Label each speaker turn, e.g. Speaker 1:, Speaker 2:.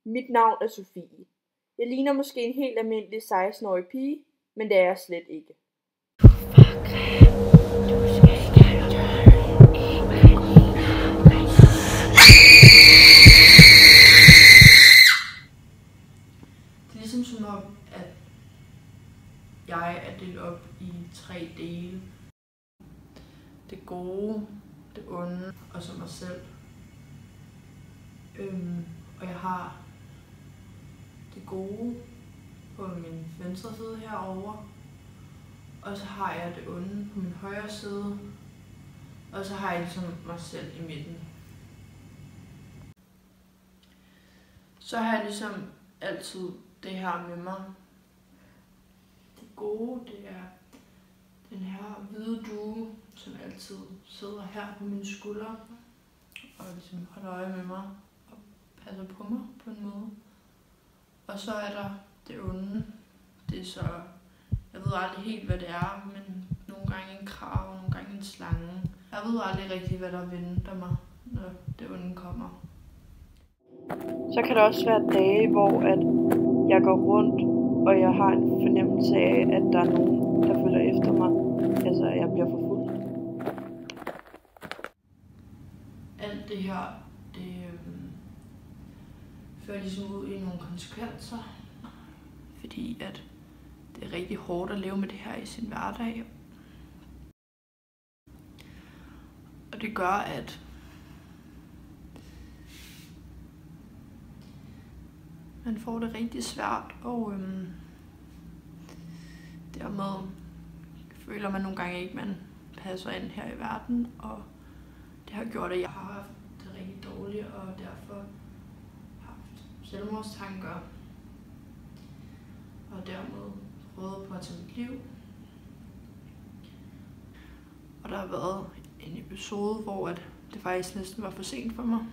Speaker 1: Mit navn er Sofie. Jeg ligner måske en helt almindelig 16-årig pige, men det er jeg slet ikke.
Speaker 2: Det er ligesom som om, at jeg er delt op i 3 dele. Det gode, det onde og så mig selv. Og jeg har det gode på min venstre side herovre. Og så har jeg det onde på min højre side. Og så har jeg ligesom mig selv i midten. Så har jeg ligesom altid det her med mig. Det gode, det er den her hvide due, som altid sidder her på mine skuldre. Og ligesom holder øje med mig og passer på mig på en måde. Og så er der det onde. Det er så, jeg ved aldrig helt hvad det er, men nogle gange en krav, nogle gange en slange. Jeg ved aldrig rigtig hvad der venter mig, når det onde kommer.
Speaker 1: Så kan der også være dage, hvor at jeg går rundt, og jeg har en fornemmelse af, at der er nogen, der følger efter mig. Altså, at jeg bliver forfulgt.
Speaker 2: Alt det her, det fører ligesom ud i nogle konsekvenser. Fordi at det er rigtig hårdt at leve med det her i sin hverdag. Og det gør, at man får det rigtig svært, og dermed føler man nogle gange ikke, man passer ind her i verden, og det har gjort, at jeg har haft det rigtig dårligt, og derfor haft selvmordstanker, og dermed prøvet på at tage mit liv. Og der har været en episode, hvor det faktisk næsten var for sent for mig.